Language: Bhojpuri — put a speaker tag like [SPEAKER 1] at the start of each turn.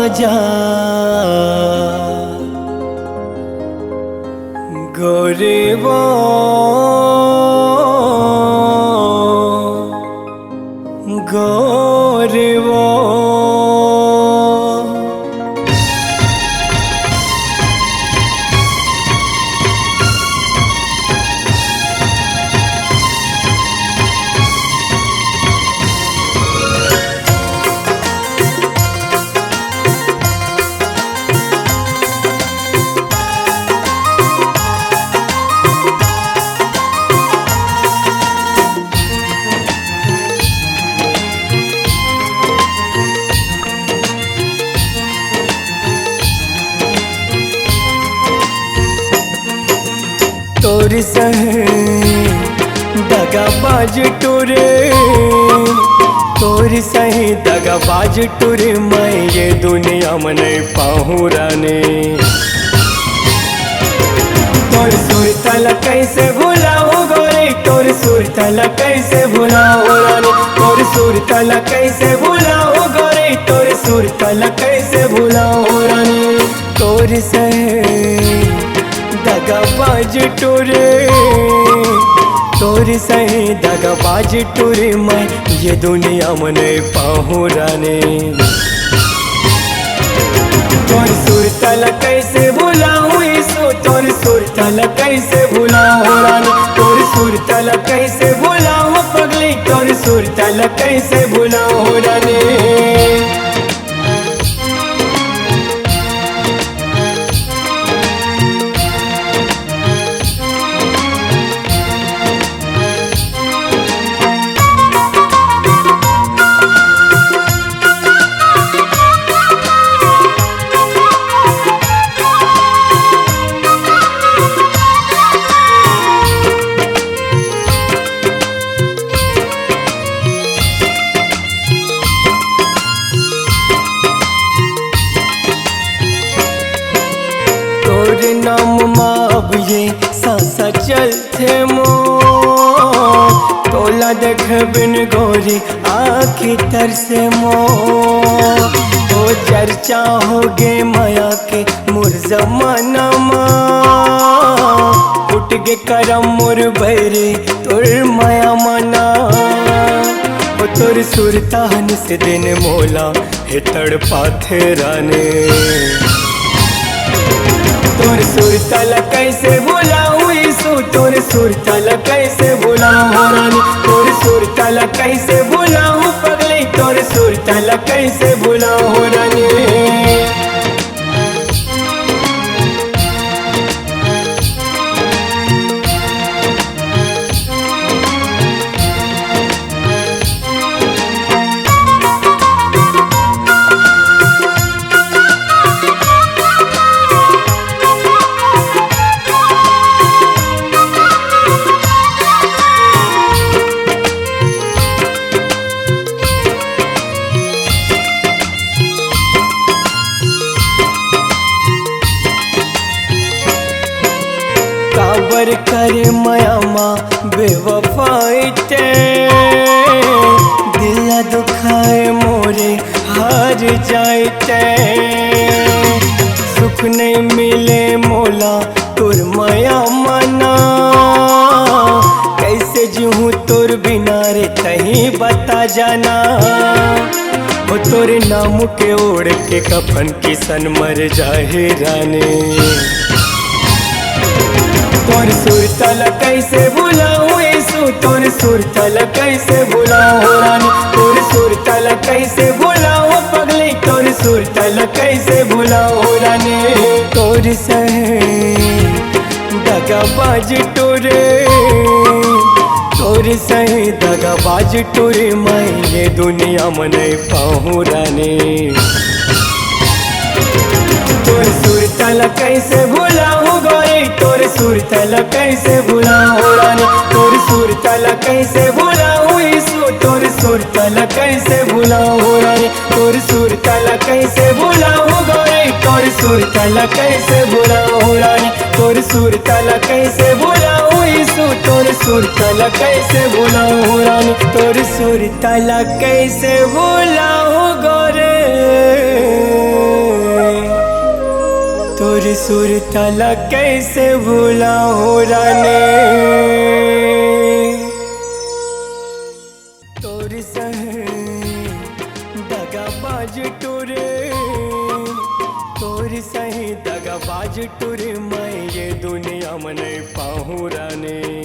[SPEAKER 1] आजा गोरेबो गोरेबो तोर सहे दगाबाज टुरे तोर सहे दगाबाज टुरे मैं ये दुनिया में नहीं पाहूँ राने तोर सुरतल कैसे भुलाऊं गोरे तोर सुरतल कैसे भुलाऊं राने तोर सुरतल कैसे भुलाऊं गोरे तोर सुरतल कैसे भुलाऊं राने तोर सहे दगाबाज टुरे तोर सही दगाबाज टुरे मैं ये दुनिया में नहीं पाहूँ राने तोर सुरतल कैसे भुलाऊं ईसु तोर सुरतल कैसे भुलाऊं राने तोर सुरतल कैसे भुलाऊं पगली तोर सुरतल कैसे भुलाऊं राने नाम माब ये सांसा चलते मो तोला देख बिन गोरी आखी तरसे मो तो चर्चा होगे माया के मुर जमाना उठ गे करम मुर बैरे तुर माया मना तुर सुरतान से दिन मोला हे तड़पाथे राने तोर सुरतल कैसे भुलाऊं ईसु तोर सुरतल कैसे भुलाऊं रानी तोर सुरतल कैसे भुलाऊं पगली तोर सुरतल कैसे भुलाऊं रानी काबर करे मयामा बेवफाइते दिल दुखाए मोरे हार जाते सुख नहीं मिले मोला तुर माया मना कैसे जीऊँ तुर बिना रे कहीं बता जाना वो तोरे नाम के ओढ़ के कफन किसन मर जाए राने तोर सुरतल कैसे भुलाऊं ईसु तोर सुरतल कैसे भुलाऊं रानी तोर सुरतल कैसे भुलाऊं पगली तोर सुरतल कैसे भुलाऊं रानी तोर सहे दगाबाज टुरे तोर सहे दगाबाज टुरे मैं ये दुनिया में नहीं पाहूँ रानी तोर सुरतल कैसे भुलाऊं गोरी तोर सुरतल कैसे भुलाऊं रानी तोर सुरतल कैसे भुलाऊं ईसु तोर सुरतल कैसे भुलाऊं रानी तोर सुरतल कैसे भुलाऊं गोरी तोर सुरतल कैसे भुलाऊं रानी तोर सुरतल कैसे भुलाऊं ईसु सू तोर सुर तल कैसे भुलाऊं रानी, तोर सुर तल कैसे भुलाऊं गोरे, तोर सुर तल कैसे भुलाऊं रानी। तोर सहे दगाबाज टोरे, तोर सही दगाबाज टोरे, मैं ये दुनिया में नहीं पाहूं रानी।